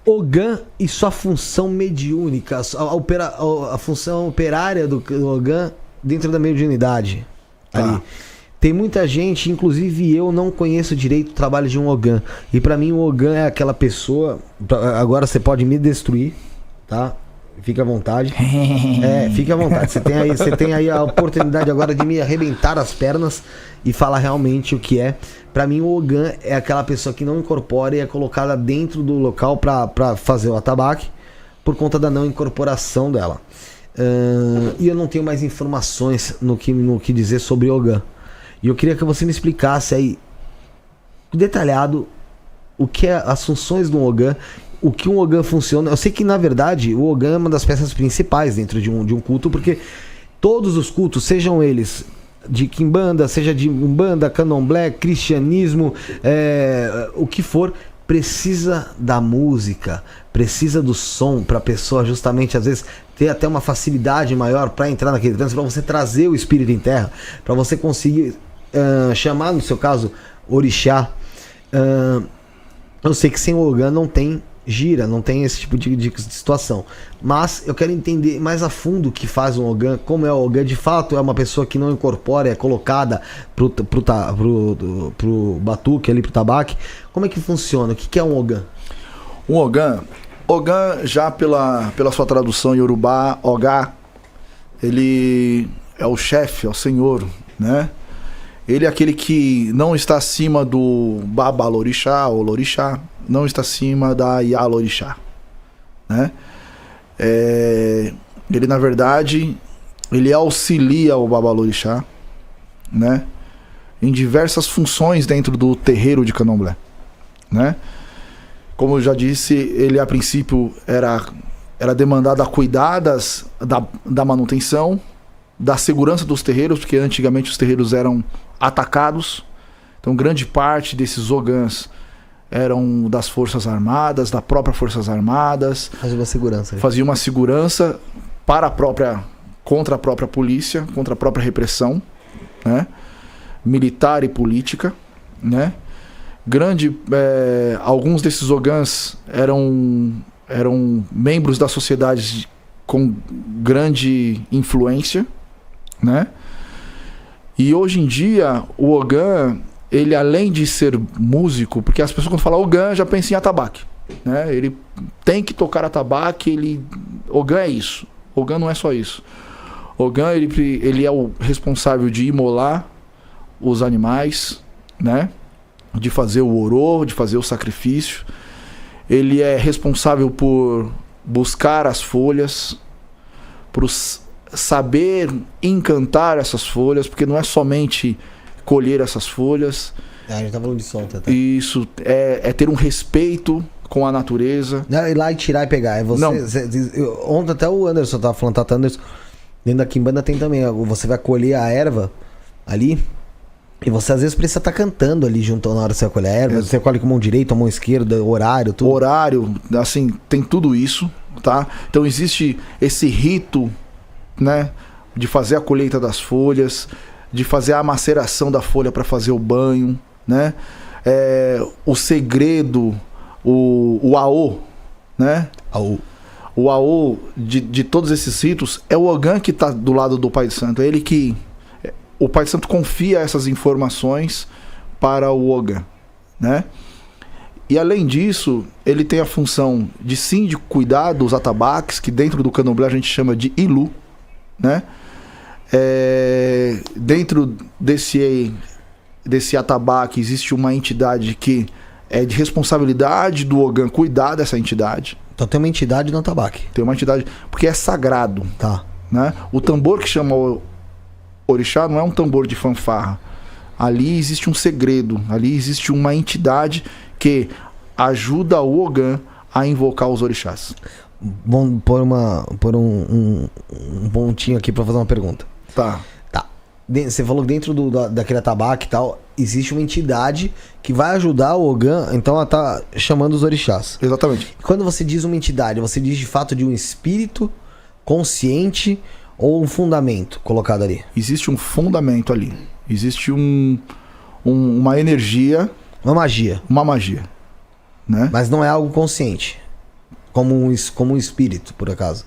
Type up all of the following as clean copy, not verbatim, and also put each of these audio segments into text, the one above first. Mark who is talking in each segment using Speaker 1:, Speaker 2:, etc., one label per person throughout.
Speaker 1: Ogã e sua função mediúnica, a função operária do Ogã dentro da mediunidade. Ali. Tem muita gente, inclusive eu não conheço direito o trabalho de um Ogã. E pra mim o Ogã é aquela pessoa. Agora você pode me destruir, tá? Fica à vontade. Fica à vontade. Você tem aí a oportunidade agora de me arrebentar as pernas e falar realmente o que é. Pra mim, o Ogã é aquela pessoa que não incorpora e é colocada dentro do local pra fazer o atabaque por conta da não incorporação dela. E eu não tenho mais informações no que dizer sobre o Ogã. E eu queria que você me explicasse aí, detalhado, o que é as funções do Ogã. O que um Ogã funciona. Eu sei que, na verdade, o Ogã é uma das peças principais dentro de um culto, porque todos os cultos, sejam eles de Quimbanda, seja de Umbanda, Candomblé, cristianismo, o que for, precisa da música, precisa do som para a pessoa justamente, às vezes, ter até uma facilidade maior para entrar naquele trânsito, para você trazer o espírito em terra, para você conseguir chamar, no seu caso, orixá. Eu sei que sem o Ogã não tem gira, não tem esse tipo de situação, mas eu quero entender mais a fundo o que faz um Ogã, como é o Ogã. De fato é uma pessoa que não incorpora, é colocada pro batuque ali, pro tabaque. Como é que funciona? O que é um Ogã?
Speaker 2: Um Ogã já pela sua tradução em Yorubá, Ogá, ele é o chefe, é o senhor, né? Ele é aquele que não está acima do Babalorixá ou Lorixá, não está acima da Yalorixá, né? Ele, na verdade, ele auxilia o Babalorixá, né? Em diversas funções dentro do terreiro de Candomblé, né? Como eu já disse, ele a princípio era demandado a cuidar da manutenção, da segurança dos terreiros, porque antigamente os terreiros eram atacados. Então grande parte desses Ogãs eram das Forças Armadas, da própria Forças Armadas. Fazia uma segurança contra a própria polícia, contra a própria repressão, né? Militar e política, né? Alguns desses Ogãs eram membros da sociedade com grande influência, né? E hoje em dia o Ogã, ele além de ser músico, porque as pessoas quando falam Ogã já pensam em atabaque, né? Ele tem que tocar atabaque, Ogã é isso. Ogã não é só isso. Ogã, ele é o responsável de imolar os animais, né? De fazer o orô, de fazer o sacrifício. Ele é responsável por buscar as folhas, por saber encantar essas folhas, porque não é somente colher essas folhas.
Speaker 1: A gente tá falando de solta, tá?
Speaker 2: Isso é ter um respeito com a natureza.
Speaker 1: Não, ir lá e tirar e pegar. É você. Ontem até o Anderson tava falando, Tata Anderson, dentro da Quimbanda tem também. Você vai colher a erva ali. E você às vezes precisa estar cantando ali junto na hora que você colhe a erva. Você colhe com a mão direita, a mão esquerda, horário, tudo.
Speaker 2: Horário, assim, tem tudo isso, tá? Então existe esse rito, né? De fazer a colheita das folhas, de fazer a maceração da folha para fazer o banho, né? O segredo, o aô, né? O aô de todos esses ritos é o Ogã que está do lado do Pai Santo. É ele que... O Pai Santo confia essas informações para o Ogã, né? E além disso, ele tem a função de cuidar dos atabaques, que dentro do Candomblé a gente chama de Ilu, né? Dentro desse atabaque existe uma entidade que é de responsabilidade do Ogã cuidar dessa entidade.
Speaker 1: Então tem uma entidade no atabaque.
Speaker 2: Tem uma entidade, porque é sagrado.
Speaker 1: Tá.
Speaker 2: Né? O tambor que chama o orixá não é um tambor de fanfarra. Ali existe um segredo, ali existe uma entidade que ajuda o Ogã a invocar os orixás.
Speaker 1: Vamos pôr um pontinho aqui para fazer uma pergunta.
Speaker 2: Tá.
Speaker 1: Você falou que dentro daquele atabaque e tal, existe uma entidade que vai ajudar o Ogã, então ela tá chamando os orixás.
Speaker 2: Exatamente.
Speaker 1: Quando você diz uma entidade, você diz de fato de um espírito consciente ou um fundamento colocado ali?
Speaker 2: Existe um fundamento ali. Existe uma energia.
Speaker 1: Uma magia.
Speaker 2: Uma magia. Né?
Speaker 1: Mas não é algo consciente. Como um espírito, por acaso.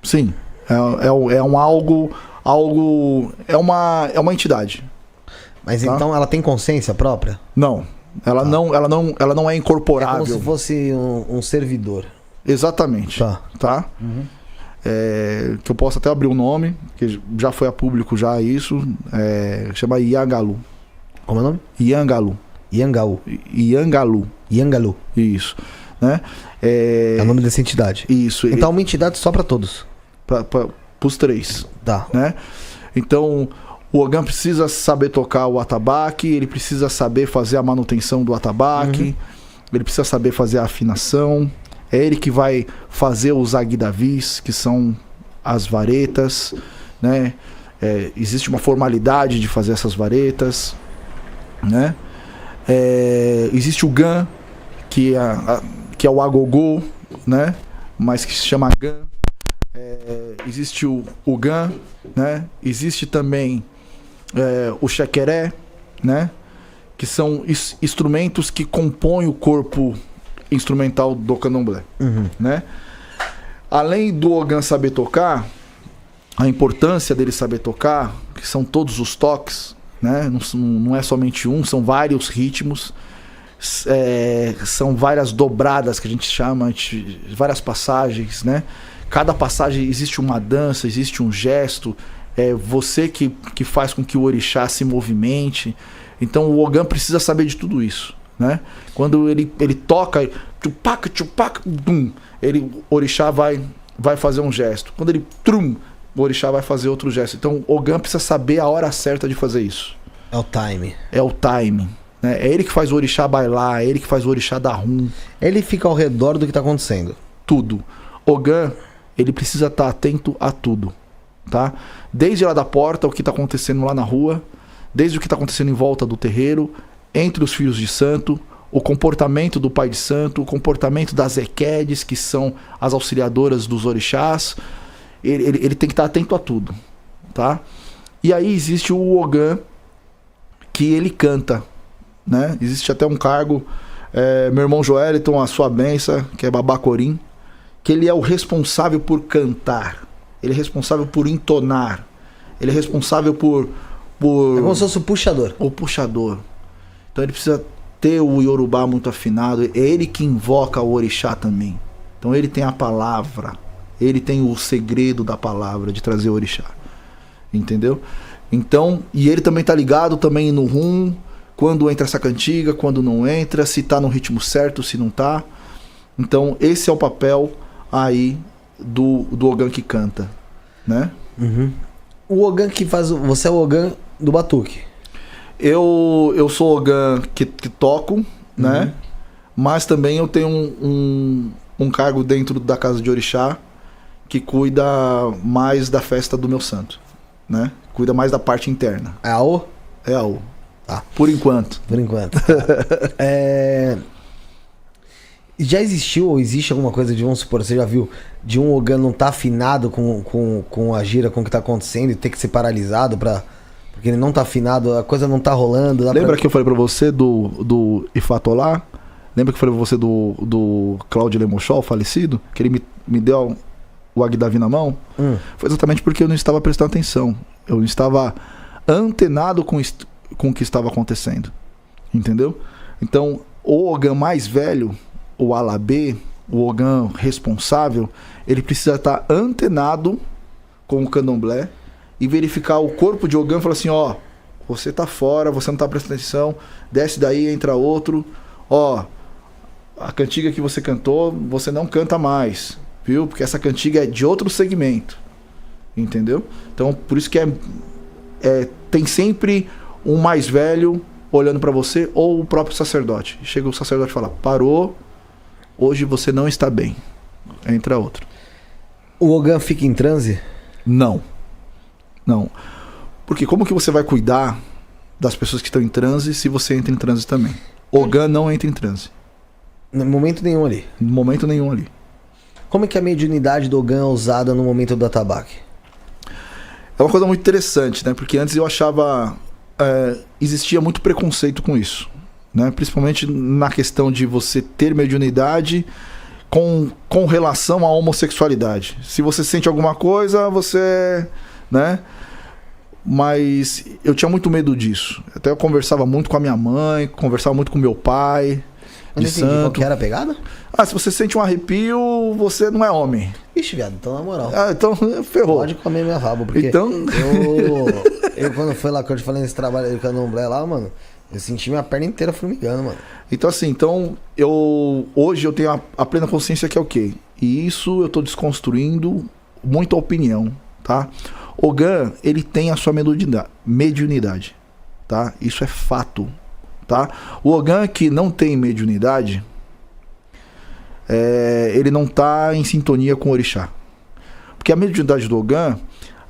Speaker 2: Sim. É um algo. É uma entidade.
Speaker 1: Mas
Speaker 2: Tá.
Speaker 1: então ela tem consciência própria?
Speaker 2: Não. Ela não é incorporável.
Speaker 1: É como se fosse um servidor.
Speaker 2: Exatamente. Tá? Que eu posso até abrir o nome, que já foi a público já isso. Chama Iangalu.
Speaker 1: Como é o nome?
Speaker 2: Iangalu.
Speaker 1: Iangalu.
Speaker 2: Isso. Né?
Speaker 1: É o nome dessa entidade.
Speaker 2: Isso.
Speaker 1: Então é uma entidade só para todos.
Speaker 2: Para os 3.
Speaker 1: Tá.
Speaker 2: Né? Então, o Ogã precisa saber tocar o atabaque, ele precisa saber fazer a manutenção do atabaque, ele precisa saber fazer a afinação. É ele que vai fazer os aguidavis, que são as varetas, né? Existe uma formalidade de fazer essas varetas, né? Existe o Gã, que é o agogô, né? Mas que se chama Gã. Existe o Gã, né? Existe também o Xequeré, né? Que são instrumentos que compõem o corpo instrumental do candomblé, né? Além do Ogã saber tocar, a importância dele saber tocar, que são todos os toques, né? Não é somente um, são vários ritmos, são várias dobradas que a gente chama, várias passagens, né? Cada passagem existe uma dança, existe um gesto, você que faz com que o orixá se movimente. Então o Ogã precisa saber de tudo isso, né? Quando ele toca, tchupac, tchupac, bum, o orixá vai fazer um gesto. Quando ele trum, o orixá vai fazer outro gesto. Então o Ogã precisa saber a hora certa de fazer isso.
Speaker 1: É o time.
Speaker 2: É o time, né? É ele que faz o orixá bailar, é ele que faz o orixá dar rum.
Speaker 1: Ele fica ao redor do que está acontecendo.
Speaker 2: Tudo. Ogã, ele precisa estar atento a tudo, tá? Desde lá da porta, o que está acontecendo lá na rua, desde o que está acontecendo em volta do terreiro, entre os filhos de santo, o comportamento do pai de santo, o comportamento das equedes, que são as auxiliadoras dos orixás. Ele tem que estar atento a tudo, tá? E aí existe o Ogã, que ele canta, né? Existe até um cargo, meu irmão Joeliton, a sua benção, que é Babacorim, que ele é o responsável por cantar, ele é responsável por entonar, ele é responsável por...
Speaker 1: É como se fosse o puxador.
Speaker 2: O puxador. Então ele precisa ter o Yorubá muito afinado, é ele que invoca o orixá também. Então ele tem a palavra, ele tem o segredo da palavra de trazer o orixá. Entendeu? Então, e ele também tá ligado também no rum, quando entra essa cantiga, quando não entra, se tá no ritmo certo, se não tá. Então esse é o papel aí do Ogã que canta, né?
Speaker 1: O Ogã que faz... Você é o Ogã do batuque.
Speaker 2: Eu sou Ogã que toco, né? Mas também eu tenho um cargo dentro da casa de orixá que cuida mais da festa do meu santo, né? Cuida mais da parte interna.
Speaker 1: É a O?
Speaker 2: É a O.
Speaker 1: Tá.
Speaker 2: Por enquanto.
Speaker 1: Por enquanto. Já existiu ou existe alguma coisa de, vamos supor, você já viu, de um Ogã não tá afinado com a gira, com o que tá acontecendo e ter que ser paralisado porque ele não tá afinado, a coisa não tá rolando.
Speaker 2: Lembra que eu falei pra você do Ifatolá? Lembra que eu falei pra você do Cláudio Lemochol, falecido? Que ele me deu o Agdavi na mão? Foi exatamente porque eu não estava prestando atenção. Eu não estava antenado com o que estava acontecendo. Entendeu? Então, o Ogã mais velho, o Alabê, o Ogã responsável, ele precisa estar antenado com o candomblé e verificar o corpo de Ogã e falar assim, ó, você tá fora, você não tá prestando atenção, desce daí, entra outro, ó, a cantiga que você cantou, você não canta mais, viu? Porque essa cantiga é de outro segmento, entendeu? Então, por isso que tem sempre um mais velho olhando para você ou o próprio sacerdote. Chega o sacerdote e fala, parou, hoje você não está bem, entra outro.
Speaker 1: O Ogã fica em transe?
Speaker 2: Não. Porque como que você vai cuidar das pessoas que estão em transe se você entra em transe também? Ogã não entra em transe.
Speaker 1: No momento nenhum ali.
Speaker 2: No momento nenhum ali.
Speaker 1: Como é que a mediunidade do Ogã é usada no momento do atabaque?
Speaker 2: É uma coisa muito interessante, né? Porque antes eu achava... existia muito preconceito com isso, né? Principalmente na questão de você ter mediunidade com relação à homossexualidade. Se você sente alguma coisa, você, né? Mas eu tinha muito medo disso. Até eu conversava muito com a minha mãe, conversava muito com meu pai.
Speaker 1: Eu não entendi qual que era a pegada?
Speaker 2: Se você sente um arrepio, você não é homem.
Speaker 1: Ixi, viado, então na moral.
Speaker 2: Então ferrou.
Speaker 1: Pode comer minha rabo, porque
Speaker 2: então...
Speaker 1: eu quando foi lá, que eu te falei nesse trabalho do candomblé lá, mano, eu senti minha perna inteira formigando, mano.
Speaker 2: Então assim, hoje eu tenho a plena consciência que é o quê? E isso eu tô desconstruindo muita opinião, tá? Ogã, ele tem a sua mediunidade, tá? Isso é fato, tá? O Ogã que não tem mediunidade, ele não tá em sintonia com o orixá. Porque a mediunidade do Ogã,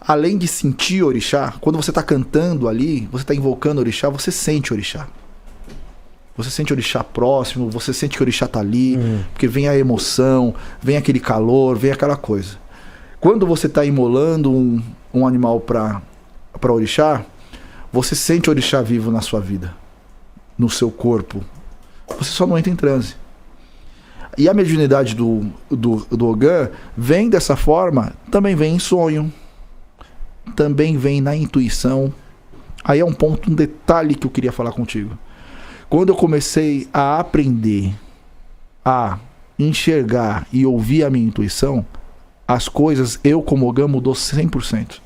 Speaker 2: além de sentir orixá, quando você tá cantando ali, você tá invocando orixá, você sente orixá. Você sente orixá próximo, você sente que o orixá tá ali, porque vem a emoção, vem aquele calor, vem aquela coisa. Quando você tá imolando um animal para orixá, você sente orixá vivo na sua vida, no seu corpo. Você só não entra em transe. E a mediunidade do Ogã vem dessa forma, também vem em sonho, também vem na intuição. Aí é um detalhe que eu queria falar contigo. Quando eu comecei a aprender a enxergar e ouvir a minha intuição, as coisas, eu como Ogã, mudou 100%.